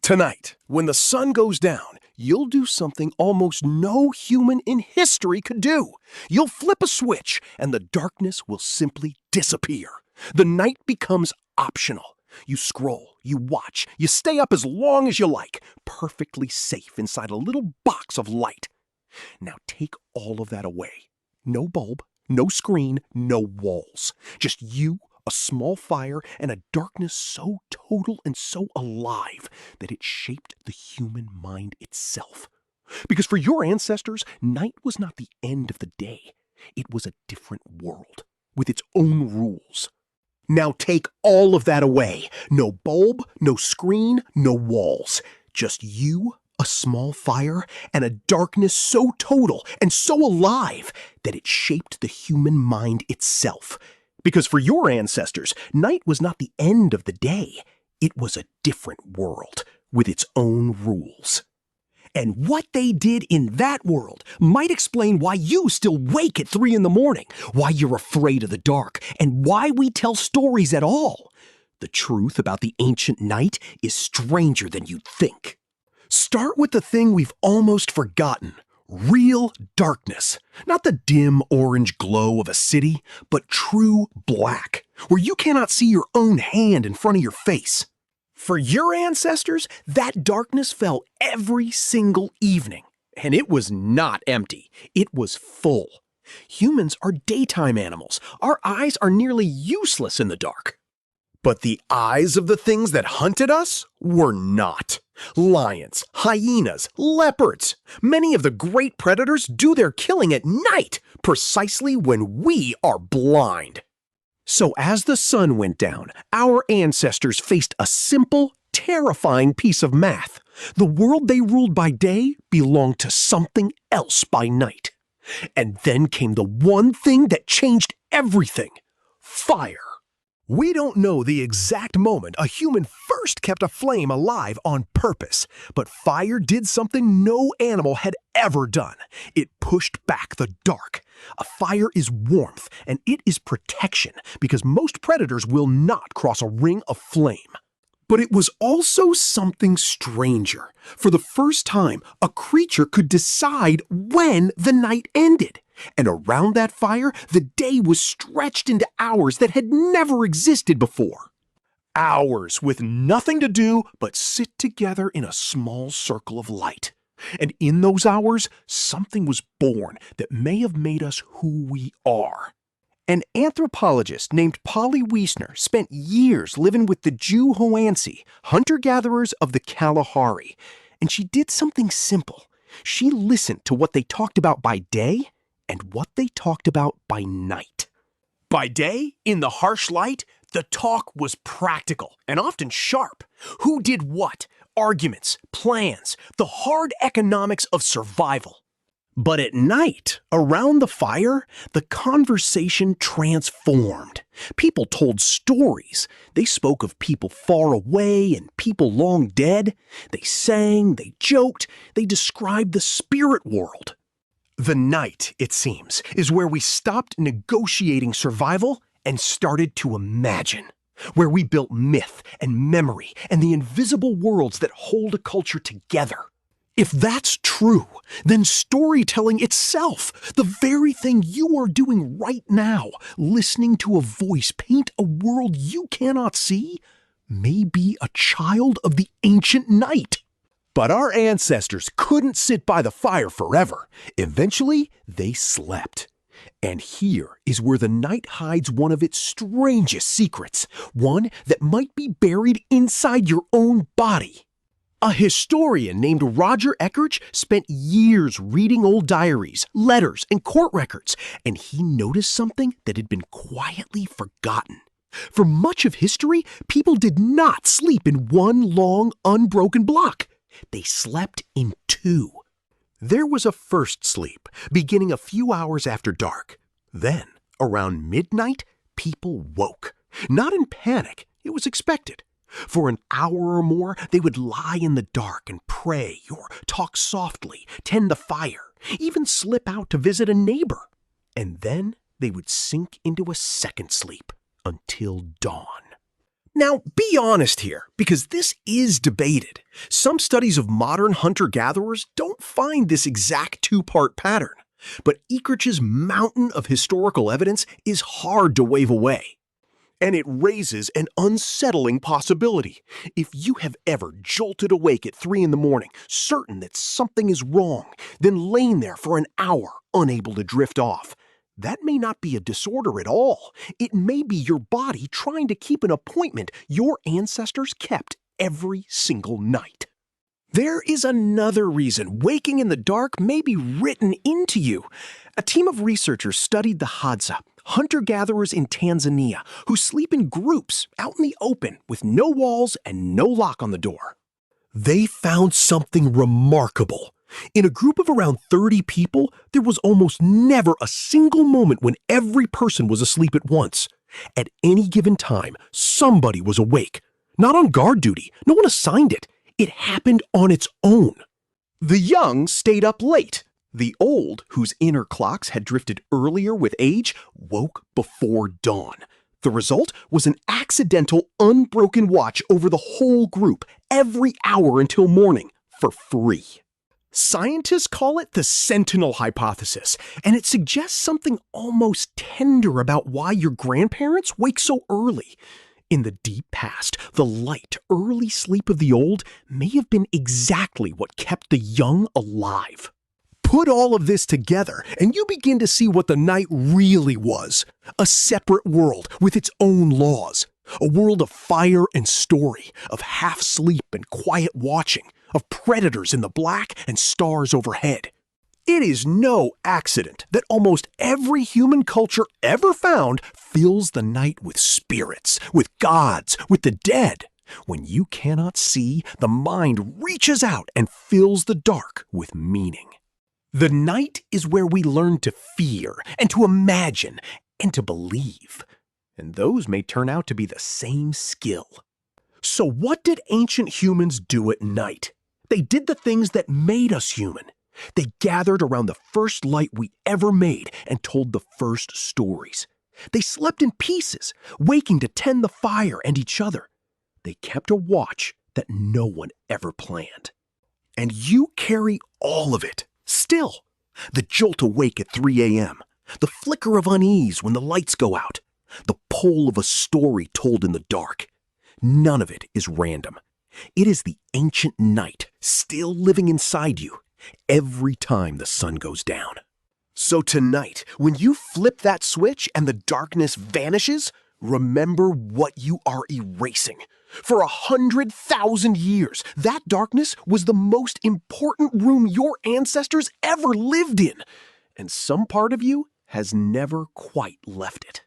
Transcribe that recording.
Tonight, when the sun goes down, you'll do something almost no human in history could do. You'll flip a switch, and the darkness will simply disappear. The night becomes optional. You scroll, you watch, you stay up as long as you like, perfectly safe inside a little box of light. Now take all of that away. No bulb, no screen, no walls. Just you, a small fire, and a darkness so total and so alive that it shaped the human mind itself. Because for your ancestors, night was not the end of the day. It was a different world, with its own rules. Now take all of that away. No bulb, no screen, no walls. Just you, a small fire, and a darkness so total and so alive that it shaped the human mind itself. Because for your ancestors, night was not the end of the day. It was a different world with its own rules. And what they did in that world might explain why you still wake at 3 in the morning, why you're afraid of the dark, and why we tell stories at all. The truth about the ancient night is stranger than you'd think. Start with the thing we've almost forgotten. Real darkness. Not the dim orange glow of a city, but true black, where you cannot see your own hand in front of your face. For your ancestors, that darkness fell every single evening. And it was not empty. It was full. Humans are daytime animals. Our eyes are nearly useless in the dark. But the eyes of the things that hunted us were not. Lions, hyenas, leopards. Many of the great predators do their killing at night, precisely when we are blind. So as the sun went down, our ancestors faced a simple, terrifying piece of math. The world they ruled by day belonged to something else by night. And then came the one thing that changed everything: fire. We don't know the exact moment a human first kept a flame alive on purpose, but fire did something no animal had ever done. It pushed back the dark. A fire is warmth, and it is protection, because most predators will not cross a ring of flame. But it was also something stranger. For the first time, a creature could decide when the night ended. And around that fire, the day was stretched into hours that had never existed before. Hours with nothing to do but sit together in a small circle of light. And in those hours, something was born that may have made us who we are. An anthropologist named Polly Wiesner spent years living with the Jew-Hoansi, hunter-gatherers of the Kalahari. And she did something simple. She listened to what they talked about by day and what they talked about by night. By day, in the harsh light, the talk was practical and often sharp. Who did what? Arguments, plans, the hard economics of survival. But at night, around the fire, the conversation transformed. People told stories. They spoke of people far away and people long dead. They sang, they joked, they described the spirit world. The night, it seems, is where we stopped negotiating survival and started to imagine. Where we built myth and memory and the invisible worlds that hold a culture together. If that's true, then storytelling itself, the very thing you are doing right now, listening to a voice paint a world you cannot see, may be a child of the ancient night. But our ancestors couldn't sit by the fire forever. Eventually, they slept. And here is where the night hides one of its strangest secrets, one that might be buried inside your own body. A historian named Roger Eckerich spent years reading old diaries, letters, and court records, and he noticed something that had been quietly forgotten. For much of history, people did not sleep in one long, unbroken block. They slept in two. There was a first sleep, beginning a few hours after dark. Then, around midnight, people woke. Not in panic, it was expected. For an hour or more, they would lie in the dark and pray or talk softly, tend the fire, even slip out to visit a neighbor. And then they would sink into a second sleep until dawn. Now, be honest here, because this is debated. Some studies of modern hunter-gatherers don't find this exact two-part pattern, but Eckrich's mountain of historical evidence is hard to wave away. And it raises an unsettling possibility. If you have ever jolted awake at 3 in the morning, certain that something is wrong, then lain there for an hour, unable to drift off, that may not be a disorder at all. It may be your body trying to keep an appointment your ancestors kept every single night. There is another reason waking in the dark may be written into you. A team of researchers studied the Hadza, hunter-gatherers in Tanzania, who sleep in groups out in the open with no walls and no lock on the door. They found something remarkable. In a group of around 30 people, there was almost never a single moment when every person was asleep at once. At any given time, somebody was awake. Not on guard duty, no one assigned it. It happened on its own. The young stayed up late. The old, whose inner clocks had drifted earlier with age, woke before dawn. The result was an accidental, unbroken watch over the whole group, every hour until morning, for free. Scientists call it the Sentinel hypothesis, and it suggests something almost tender about why your grandparents wake so early. In the deep past, the light, early sleep of the old may have been exactly what kept the young alive. Put all of this together, and you begin to see what the night really was. A separate world with its own laws. A world of fire and story, of half-sleep and quiet watching, of predators in the black and stars overhead. It is no accident that almost every human culture ever found fills the night with spirits, with gods, with the dead. When you cannot see, the mind reaches out and fills the dark with meaning. The night is where we learn to fear and to imagine and to believe. And those may turn out to be the same skill. So what did ancient humans do at night? They did the things that made us human. They gathered around the first light we ever made and told the first stories. They slept in pieces, waking to tend the fire and each other. They kept a watch that no one ever planned. And you carry all of it, still. The jolt awake at 3 a.m., the flicker of unease when the lights go out, the pull of a story told in the dark. None of it is random. It is the ancient night still living inside you every time the sun goes down. So tonight, when you flip that switch and the darkness vanishes, remember what you are erasing. For 100,000 years, that darkness was the most important room your ancestors ever lived in. And some part of you has never quite left it.